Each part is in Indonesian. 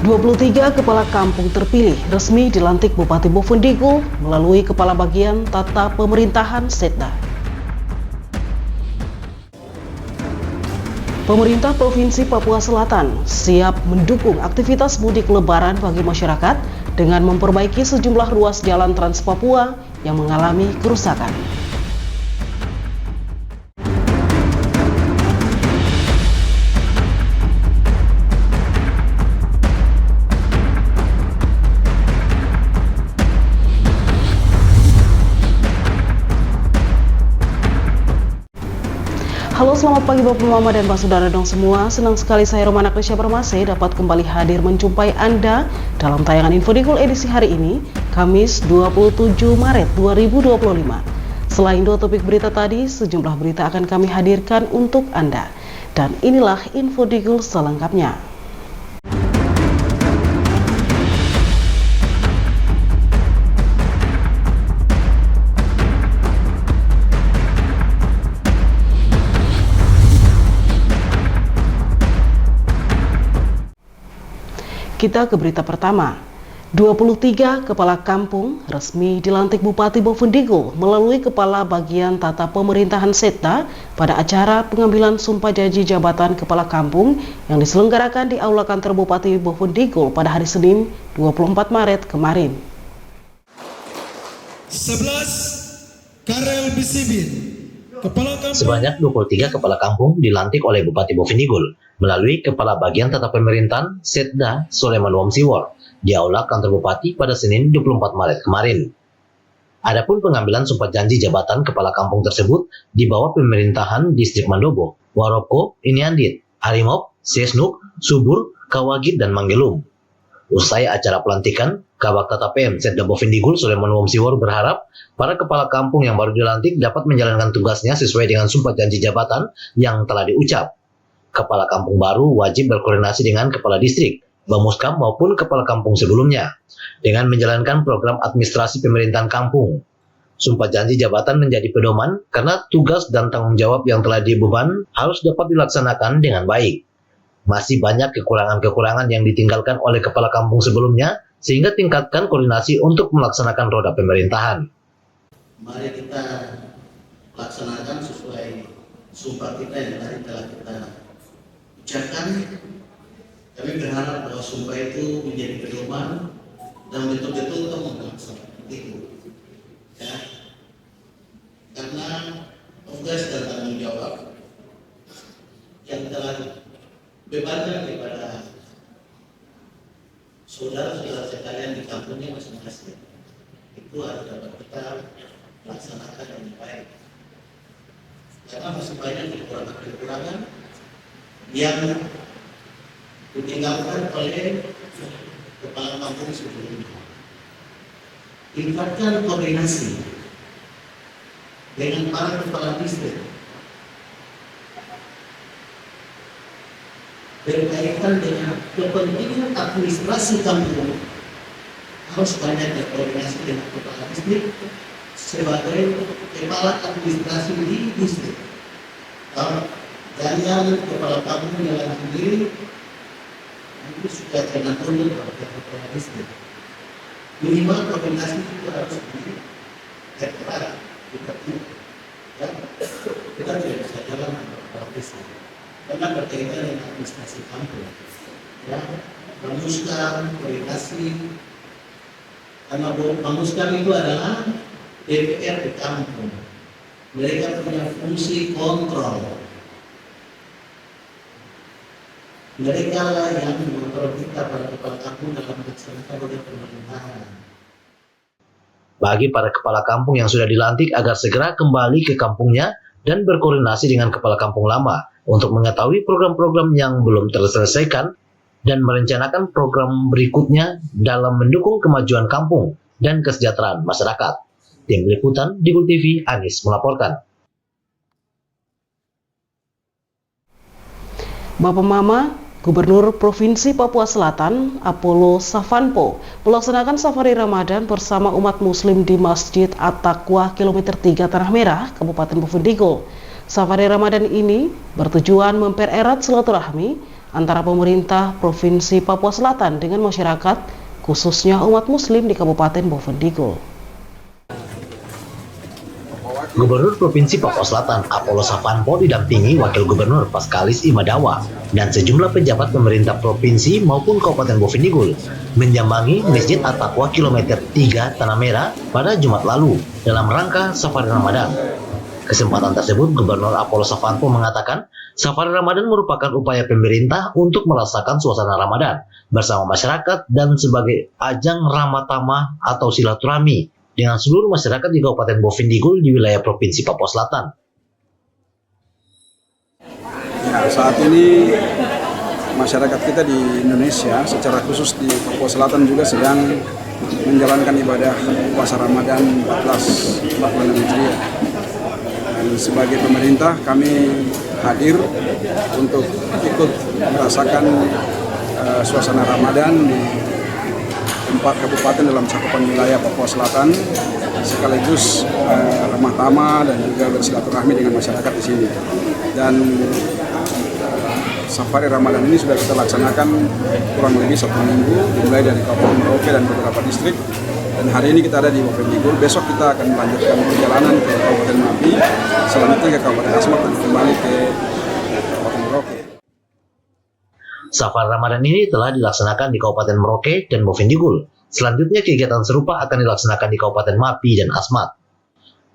23 kepala kampung terpilih resmi dilantik Bupati Bovendigul melalui Kepala Bagian Tata Pemerintahan Setda. Pemerintah Provinsi Papua Selatan siap mendukung aktivitas mudik lebaran bagi masyarakat dengan memperbaiki sejumlah ruas jalan Trans Papua yang mengalami kerusakan. Halo, selamat pagi Bapak Mama dan Pak Saudara dong semua. Senang sekali saya Romana Krisya Permase dapat kembali hadir menjumpai Anda dalam tayangan Infodigul edisi hari ini, Kamis 27 Maret 2025. Selain dua topik berita tadi, sejumlah berita akan kami hadirkan untuk Anda. Dan inilah Infodigul selengkapnya. Kita ke berita pertama. 23 kepala kampung resmi dilantik Bupati Bovendigul melalui Kepala Bagian Tata Pemerintahan Setda pada acara pengambilan sumpah janji jabatan kepala kampung yang diselenggarakan di Aula Kantor Bupati Bovendigul pada hari Senin 24 Maret kemarin. 11 Karel Bisibin. Sebanyak 23 kepala kampung dilantik oleh Bupati Bovendigul melalui Kepala Bagian Tata Pemerintahan Setda Soleman Womsiwor di Aula Kantor Bupati pada Senin 24 Maret kemarin. Adapun pengambilan sumpah janji jabatan kepala kampung tersebut di bawah pemerintahan Distrik Mandobo, Waroko, Iniandit, Harimop, Sesnuk, Subur, Kawagit, dan Manggelum. Usai acara pelantikan, Kabak Tata PM Setda Bovendigul Soleman Womsiwor berharap para kepala kampung yang baru dilantik dapat menjalankan tugasnya sesuai dengan sumpah janji jabatan yang telah diucap. Kepala kampung baru wajib berkoordinasi dengan kepala distrik, Bamuskam maupun kepala kampung sebelumnya dengan menjalankan program administrasi pemerintahan kampung. Sumpah janji jabatan menjadi pedoman karena tugas dan tanggung jawab yang telah dibeban harus dapat dilaksanakan dengan baik. Masih banyak kekurangan-kekurangan yang ditinggalkan oleh kepala kampung sebelumnya, sehingga tingkatkan koordinasi untuk melaksanakan roda pemerintahan. Mari kita laksanakan sesuai sumpah kita yang tadi telah kita ucapkan. Kami berharap bahwa sumpah itu menjadi pedoman dan betul-betul untuk melaksanakan itu. Ya. Karena tugas dan tanggung jawab yang telah bebankan kepada saudara-saudara sekalian di kampungnya masing-masing itu harus dapat kita laksanakan dengan baik. Karena masih banyak kekurangan-kekurangan yang ditinggalkan oleh kepala kampung sebelumnya. Tingkatkan koordinasi dengan para kepala distrik berkaitan dengan kepentingan administrasi kampung. Harus banyak berkoordinasi dengan kepala distrik sebagai kepala administrasi di distrik. Jangan kepala kampung jalan sendiri, itu sudah jangan turun kepada kepala distrik. Minimal koordinasi itu harus diperketat, kita tidak bisa jalan dengan kepala distrik karena berkaitan dengan administrasi kampung. Ya, Bamuskam, koordinasi, karena Bamuskam itu adalah DPR di kampung. Mereka punya fungsi kontrol. Mereka lah yang mengontrol kita pada kepala kampung dalam melaksanakan roda pemerintahan. Bagi para kepala kampung yang sudah dilantik agar segera kembali ke kampungnya dan berkoordinasi dengan kepala kampung lama untuk mengetahui program-program yang belum terselesaikan dan merencanakan program berikutnya dalam mendukung kemajuan kampung dan kesejahteraan masyarakat. Tim Liputan Digul TV, Anis melaporkan. Bapak Mama, Gubernur Provinsi Papua Selatan, Apollo Savanpo, melaksanakan safari Ramadan bersama umat muslim di Masjid At-Taqwa Kilometer 3 Tanah Merah, Kabupaten Bovendigul. Safari Ramadan ini bertujuan mempererat silaturahmi antara pemerintah Provinsi Papua Selatan dengan masyarakat, khususnya umat Muslim di Kabupaten Bovendigul. Gubernur Provinsi Papua Selatan Apollo Savanpo didampingi Wakil Gubernur Paskalis Imadawa dan sejumlah pejabat pemerintah provinsi maupun Kabupaten Bovendigul menjambangi Masjid At-Taqwa Kilometer 3 Tanah Merah pada Jumat lalu dalam rangka Safari Ramadan. Kesempatan tersebut, Gubernur Apollo Savanpo mengatakan Safari Ramadan merupakan upaya pemerintah untuk merasakan suasana Ramadan bersama masyarakat dan sebagai ajang ramah tamah atau silaturahmi dengan seluruh masyarakat di Kabupaten Bovendigul di wilayah Provinsi Papua Selatan. Ya, saat ini masyarakat kita di Indonesia, secara khusus di Papua Selatan juga sedang menjalankan ibadah puasa Ramadan 1446 Hijriah. Dan sebagai pemerintah kami hadir untuk ikut merasakan suasana Ramadan di 4 kabupaten dalam cakupan wilayah Papua Selatan, sekaligus ramah tamah dan juga bersilaturahmi dengan masyarakat di sini. Dan Safari Ramadan ini sudah kita laksanakan kurang lebih 1 minggu, dimulai dari Kabupaten Merauke dan beberapa distrik. Dan hari ini kita ada di Bovendigul, besok kita akan melanjutkan perjalanan ke Kabupaten Mapi, selanjutnya ke Kabupaten Asmat dan kembali ke Kabupaten Merauke. Safari Ramadan ini telah dilaksanakan di Kabupaten Merauke dan Bovendigul. Selanjutnya kegiatan serupa akan dilaksanakan di Kabupaten Mapi dan Asmat.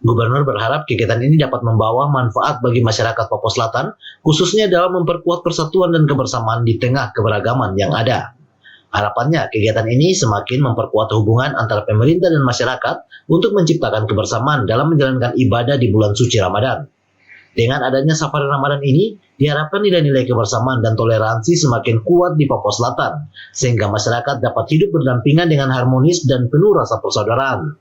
Gubernur berharap kegiatan ini dapat membawa manfaat bagi masyarakat Papua Selatan, khususnya dalam memperkuat persatuan dan kebersamaan di tengah keberagaman yang ada. Harapannya kegiatan ini semakin memperkuat hubungan antara pemerintah dan masyarakat untuk menciptakan kebersamaan dalam menjalankan ibadah di bulan suci Ramadan. Dengan adanya Safari Ramadan ini, diharapkan nilai-nilai kebersamaan dan toleransi semakin kuat di Papua Selatan, sehingga masyarakat dapat hidup berdampingan dengan harmonis dan penuh rasa persaudaraan.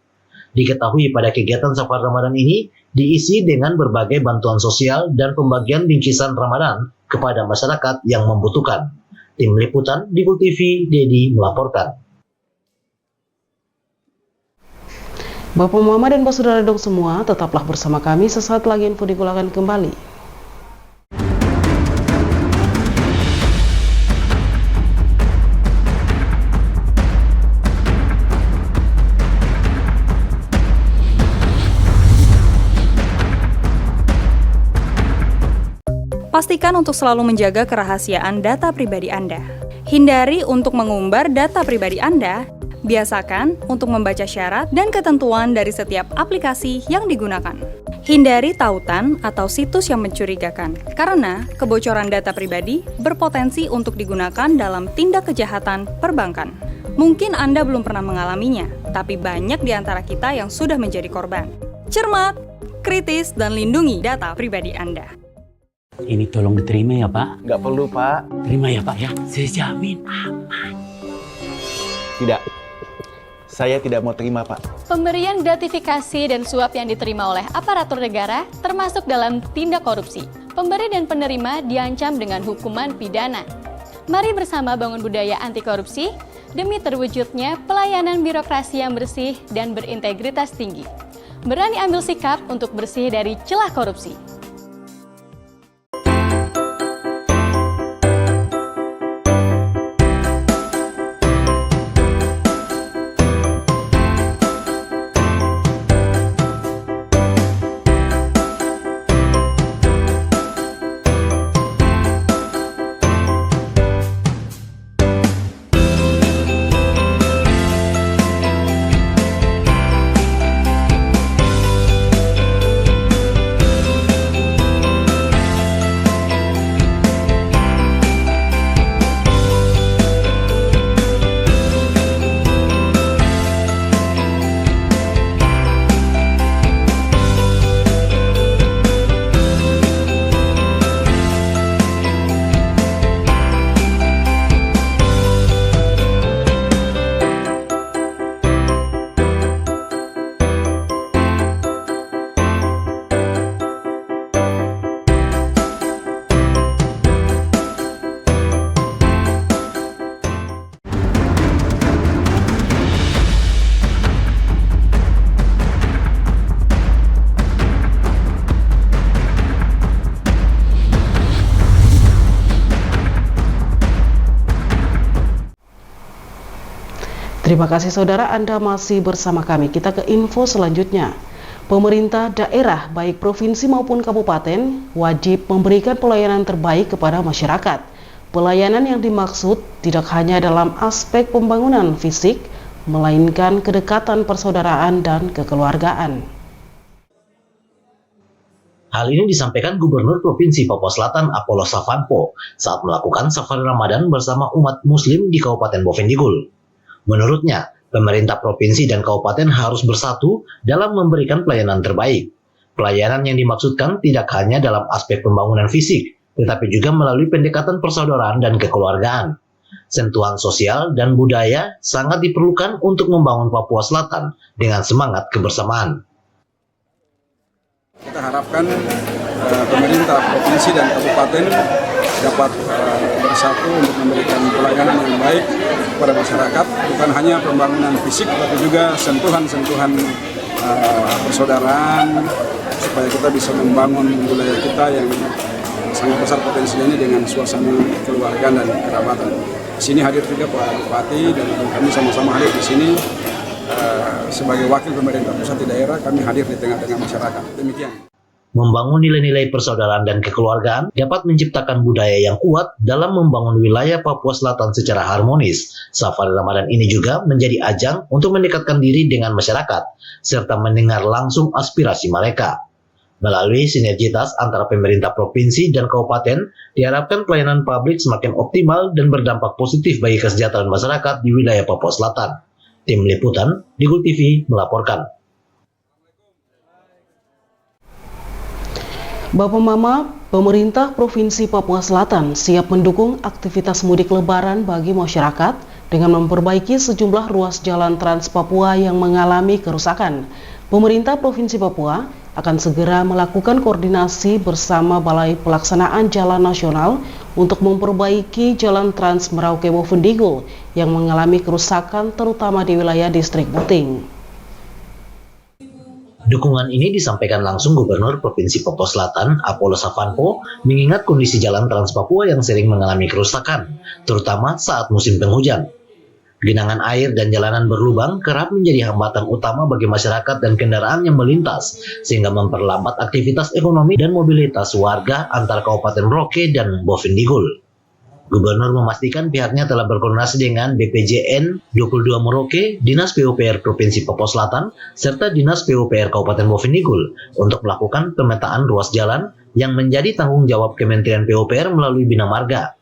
Diketahui pada kegiatan Safari Ramadan ini diisi dengan berbagai bantuan sosial dan pembagian bingkisan Ramadan kepada masyarakat yang membutuhkan. Tim Liputan Digul TV, Dedi melaporkan. Bapak Mama dan Bapak Saudara dong semua, tetaplah bersama kami, sesaat lagi Info Digul akan kembali. Pastikan untuk selalu menjaga kerahasiaan data pribadi Anda. Hindari untuk mengumbar data pribadi Anda. Biasakan untuk membaca syarat dan ketentuan dari setiap aplikasi yang digunakan. Hindari tautan atau situs yang mencurigakan, karena kebocoran data pribadi berpotensi untuk digunakan dalam tindak kejahatan perbankan. Mungkin Anda belum pernah mengalaminya, tapi banyak di antara kita yang sudah menjadi korban. Cermat, kritis, dan lindungi data pribadi Anda. Ini tolong diterima ya Pak. Nggak perlu Pak. Terima ya Pak ya. Saya jamin aman. Tidak. Saya tidak mau terima Pak. Pemberian gratifikasi dan suap yang diterima oleh aparatur negara termasuk dalam tindak korupsi. Pemberi dan penerima diancam dengan hukuman pidana. Mari bersama bangun budaya anti korupsi demi terwujudnya pelayanan birokrasi yang bersih dan berintegritas tinggi. Berani ambil sikap untuk bersih dari celah korupsi. Terima kasih saudara, Anda masih bersama kami. Kita ke info selanjutnya. Pemerintah daerah, baik provinsi maupun kabupaten, wajib memberikan pelayanan terbaik kepada masyarakat. Pelayanan yang dimaksud tidak hanya dalam aspek pembangunan fisik, melainkan kedekatan persaudaraan dan kekeluargaan. Hal ini disampaikan Gubernur Provinsi Papua Selatan Apollo Savanpo saat melakukan safari Ramadan bersama umat Muslim di Kabupaten Bovendigul. Menurutnya, pemerintah provinsi dan kabupaten harus bersatu dalam memberikan pelayanan terbaik. Pelayanan yang dimaksudkan tidak hanya dalam aspek pembangunan fisik, tetapi juga melalui pendekatan persaudaraan dan kekeluargaan. Sentuhan sosial dan budaya sangat diperlukan untuk membangun Papua Selatan dengan semangat kebersamaan. Kita harapkan pemerintah provinsi dan kabupaten dapat bersatu untuk memberikan pelayanan yang baik kepada masyarakat, bukan hanya pembangunan fisik, tapi juga sentuhan-sentuhan persaudaraan, supaya kita bisa membangun wilayah kita yang sangat besar potensinya ini dengan suasana keluarga dan kerabatan. Di sini hadir juga Pak Bupati dan kami sama-sama hadir di sini. Sebagai wakil pemerintah pusat di daerah, kami hadir di tengah-tengah masyarakat. Demikian. Membangun nilai-nilai persaudaraan dan kekeluargaan dapat menciptakan budaya yang kuat dalam membangun wilayah Papua Selatan secara harmonis. Safari Ramadan ini juga menjadi ajang untuk mendekatkan diri dengan masyarakat, serta mendengar langsung aspirasi mereka. Melalui sinergitas antara pemerintah provinsi dan kabupaten, diharapkan pelayanan publik semakin optimal dan berdampak positif bagi kesejahteraan masyarakat di wilayah Papua Selatan. Tim Liputan, Digul TV melaporkan. Bapak Mama, pemerintah Provinsi Papua Selatan siap mendukung aktivitas mudik lebaran bagi masyarakat dengan memperbaiki sejumlah ruas jalan Trans Papua yang mengalami kerusakan. Pemerintah Provinsi Papua akan segera melakukan koordinasi bersama Balai Pelaksanaan Jalan Nasional untuk memperbaiki jalan Trans Merauke Bovendigul yang mengalami kerusakan terutama di wilayah distrik Buting. Dukungan ini disampaikan langsung Gubernur Provinsi Papua Selatan Apollo Savanpo mengingat kondisi jalan Trans Papua yang sering mengalami kerusakan, terutama saat musim penghujan. Genangan air dan jalanan berlubang kerap menjadi hambatan utama bagi masyarakat dan kendaraan yang melintas, sehingga memperlambat aktivitas ekonomi dan mobilitas warga antar Kabupaten Merauke dan Bovendigul. Gubernur memastikan pihaknya telah berkoordinasi dengan BPJN 22 Merauke, Dinas PUPR Provinsi Papua Selatan, serta Dinas PUPR Kabupaten Bovendigul untuk melakukan pemetaan ruas jalan yang menjadi tanggung jawab Kementerian PUPR melalui Bina Marga.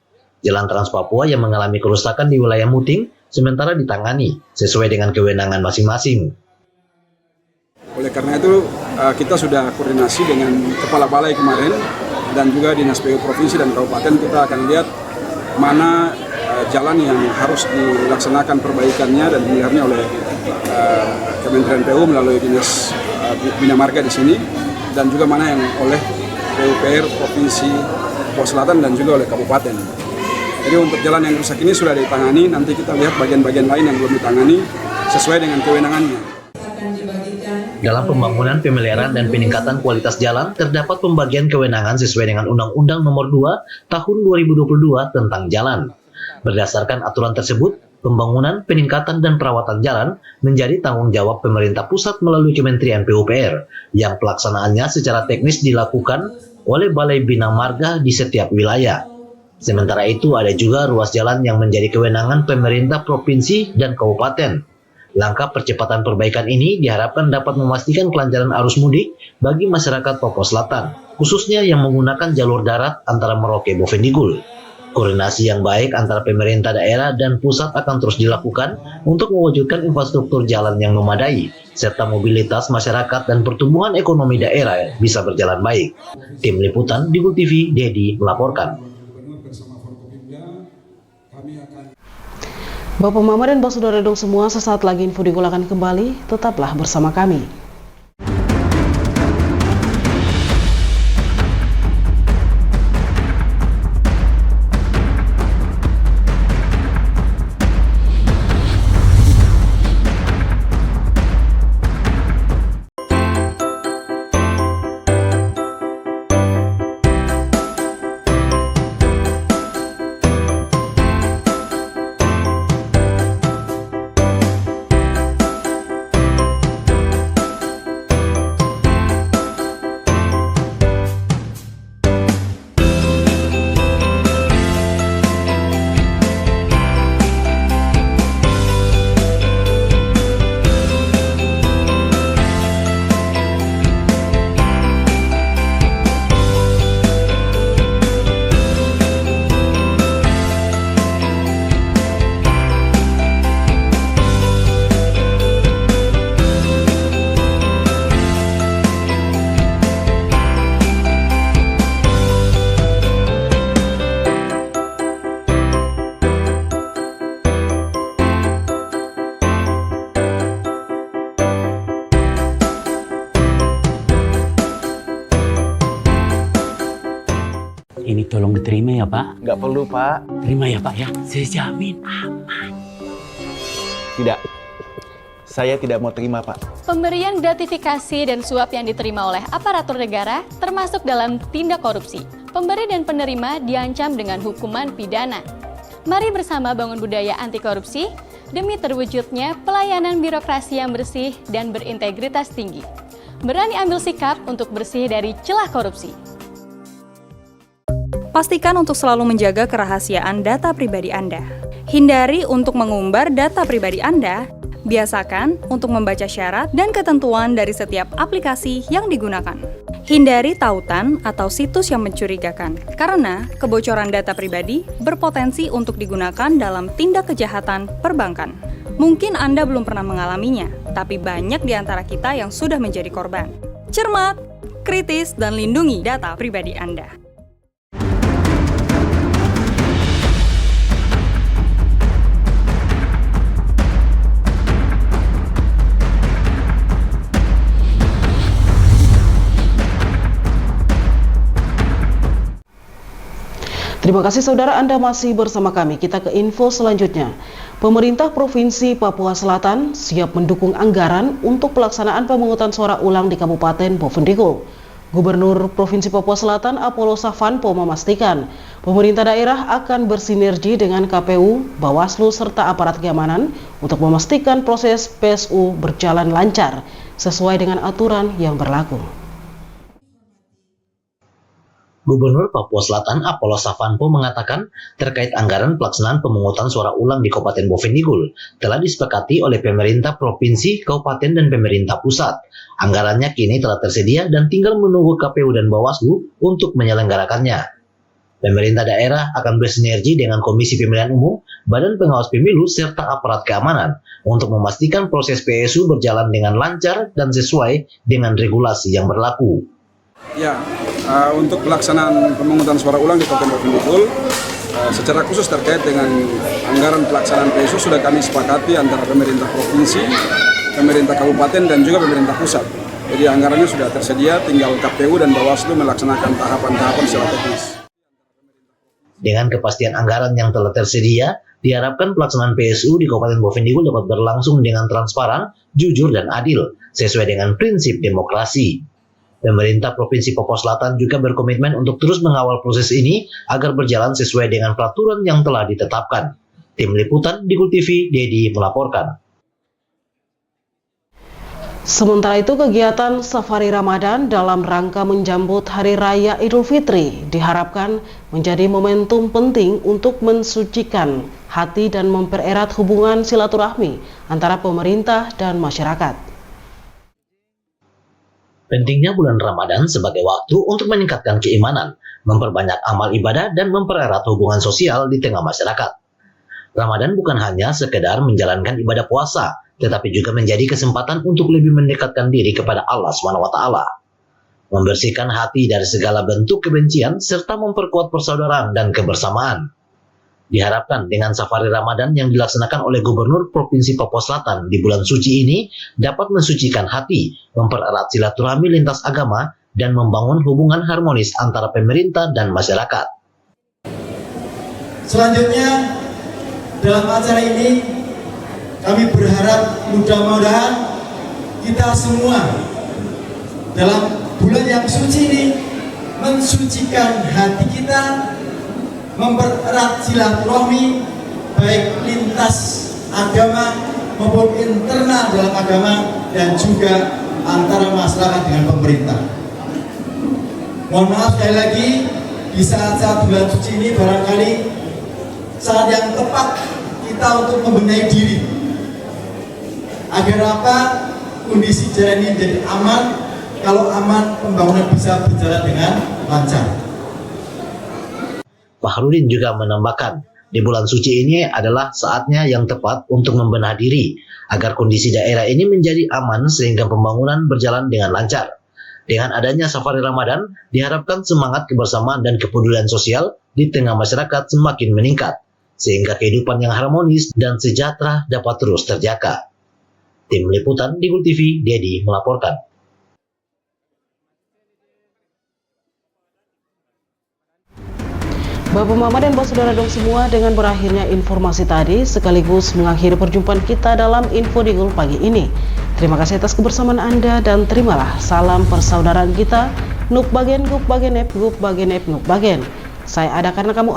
Jalan Trans Papua yang mengalami kerusakan di wilayah Muting sementara ditangani sesuai dengan kewenangan masing-masing. Oleh karena itu, kita sudah koordinasi dengan Kepala Balai kemarin dan juga Dinas PU Provinsi dan Kabupaten. Kita akan lihat mana jalan yang harus dilaksanakan perbaikannya dan dilihatnya oleh Kementerian PU melalui Dinas Bina Marga di sini, dan juga mana yang oleh PUPR Provinsi Papua Selatan dan juga oleh Kabupaten. Jadi untuk jalan yang rusak ini sudah ditangani, nanti kita lihat bagian-bagian lain yang belum ditangani sesuai dengan kewenangannya. Dalam pembangunan, pemeliharaan, dan peningkatan kualitas jalan, terdapat pembagian kewenangan sesuai dengan Undang-Undang Nomor 2 Tahun 2022 tentang jalan. Berdasarkan aturan tersebut, pembangunan, peningkatan, dan perawatan jalan menjadi tanggung jawab pemerintah pusat melalui Kementerian PUPR, yang pelaksanaannya secara teknis dilakukan oleh Balai Bina Marga di setiap wilayah. Sementara itu, ada juga ruas jalan yang menjadi kewenangan pemerintah provinsi dan kabupaten. Langkah percepatan perbaikan ini diharapkan dapat memastikan kelancaran arus mudik bagi masyarakat Papua Selatan, khususnya yang menggunakan jalur darat antara Merauke Bovendigul. Koordinasi yang baik antara pemerintah daerah dan pusat akan terus dilakukan untuk mewujudkan infrastruktur jalan yang memadai, serta mobilitas masyarakat dan pertumbuhan ekonomi daerah bisa berjalan baik. Tim Liputan Digul TV, Dedi melaporkan. Bapak Mama dan Bapak Saudara dong semua, sesaat lagi Info Digul akan kembali, tetaplah bersama kami. tolong diterima ya Pak. Nggak perlu, Pak. Terima ya Pak ya, saya jamin aman. Tidak. Saya tidak mau terima, Pak. Pemberian gratifikasi dan suap yang diterima oleh aparatur negara termasuk dalam tindak korupsi. Pemberi dan penerima diancam dengan hukuman pidana. Mari bersama bangun budaya anti korupsi demi terwujudnya pelayanan birokrasi yang bersih dan berintegritas tinggi. Berani ambil sikap untuk bersih dari celah korupsi. Pastikan untuk selalu menjaga kerahasiaan data pribadi Anda. Hindari untuk mengumbar data pribadi Anda. Biasakan untuk membaca syarat dan ketentuan dari setiap aplikasi yang digunakan. Hindari tautan atau situs yang mencurigakan, karena kebocoran data pribadi berpotensi untuk digunakan dalam tindak kejahatan perbankan. Mungkin Anda belum pernah mengalaminya, tapi banyak di antara kita yang sudah menjadi korban. Cermat, kritis, dan lindungi data pribadi Anda. Terima kasih saudara, Anda masih bersama kami. Kita ke info selanjutnya. Pemerintah Provinsi Papua Selatan siap mendukung anggaran untuk pelaksanaan pemungutan suara ulang di Kabupaten Bovendigul. Gubernur Provinsi Papua Selatan Apollo Savanpo memastikan pemerintah daerah akan bersinergi dengan KPU, Bawaslu, serta aparat keamanan untuk memastikan proses PSU berjalan lancar sesuai dengan aturan yang berlaku. Gubernur Papua Selatan Apollo Savanpo mengatakan terkait anggaran pelaksanaan pemungutan suara ulang di Kabupaten Bovendigul telah disepakati oleh pemerintah provinsi, kabupaten, dan pemerintah pusat. Anggarannya kini telah tersedia dan tinggal menunggu KPU dan Bawaslu untuk menyelenggarakannya. Pemerintah daerah akan bersinergi dengan Komisi Pemilihan Umum, Badan Pengawas Pemilu, serta aparat keamanan untuk memastikan proses PSU berjalan dengan lancar dan sesuai dengan regulasi yang berlaku. Ya, untuk pelaksanaan pemungutan suara ulang di Kabupaten Bovendigul, secara khusus terkait dengan anggaran pelaksanaan PSU sudah kami sepakati antara pemerintah provinsi, pemerintah kabupaten, dan juga pemerintah pusat. Jadi anggarannya sudah tersedia, tinggal KPU dan Bawaslu melaksanakan tahapan-tahapan secara teknis. Dengan kepastian anggaran yang telah tersedia, diharapkan pelaksanaan PSU di Kabupaten Bovendigul dapat berlangsung dengan transparan, jujur, dan adil, sesuai dengan prinsip demokrasi. Pemerintah Provinsi Papua Selatan juga berkomitmen untuk terus mengawal proses ini agar berjalan sesuai dengan peraturan yang telah ditetapkan. Tim Liputan Digul TV, Dedi melaporkan. Sementara itu, kegiatan Safari Ramadan dalam rangka menjambut Hari Raya Idul Fitri diharapkan menjadi momentum penting untuk mensucikan hati dan mempererat hubungan silaturahmi antara pemerintah dan masyarakat. Pentingnya bulan Ramadan sebagai waktu untuk meningkatkan keimanan, memperbanyak amal ibadah, dan mempererat hubungan sosial di tengah masyarakat. Ramadan bukan hanya sekedar menjalankan ibadah puasa, tetapi juga menjadi kesempatan untuk lebih mendekatkan diri kepada Allah SWT, membersihkan hati dari segala bentuk kebencian, serta memperkuat persaudaraan dan kebersamaan. Diharapkan dengan safari Ramadan yang dilaksanakan oleh Gubernur Provinsi Papua Selatan di bulan suci ini dapat mensucikan hati, mempererat silaturahmi lintas agama, dan membangun hubungan harmonis antara pemerintah dan masyarakat. Selanjutnya, dalam acara ini kami berharap mudah-mudahan kita semua dalam bulan yang suci ini mensucikan hati kita, mempererat silaturahmi baik lintas agama maupun internal dalam agama dan juga antara masyarakat dengan pemerintah. Mohon maaf sekali lagi, di saat-saat bulan suci ini barangkali saat yang tepat kita untuk membenahi diri agar apa kondisi jalan ini jadi aman. Kalau aman, pembangunan bisa berjalan dengan lancar. Fahrudin juga menambahkan, di bulan suci ini adalah saatnya yang tepat untuk membenah diri agar kondisi daerah ini menjadi aman sehingga pembangunan berjalan dengan lancar. Dengan adanya safari Ramadan, diharapkan semangat kebersamaan dan kepedulian sosial di tengah masyarakat semakin meningkat, sehingga kehidupan yang harmonis dan sejahtera dapat terus terjaga. Tim Liputan Digul TV, Dedi melaporkan. Bapak Mama dan Bapak Saudara dong semua, dengan berakhirnya informasi tadi sekaligus mengakhiri perjumpaan kita dalam Info Digul pagi ini. Terima kasih atas kebersamaan Anda dan terimalah salam persaudaraan kita. Nuk bagen, gup bagen, ep, gup bagen, ep, nuk bagen. Saya ada karena kamu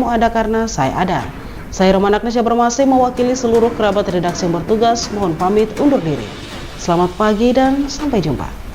ada karena saya ada. Saya Romana Agnesia Permasi mewakili seluruh kerabat redaksi yang bertugas, mohon pamit undur diri. Selamat pagi dan sampai jumpa.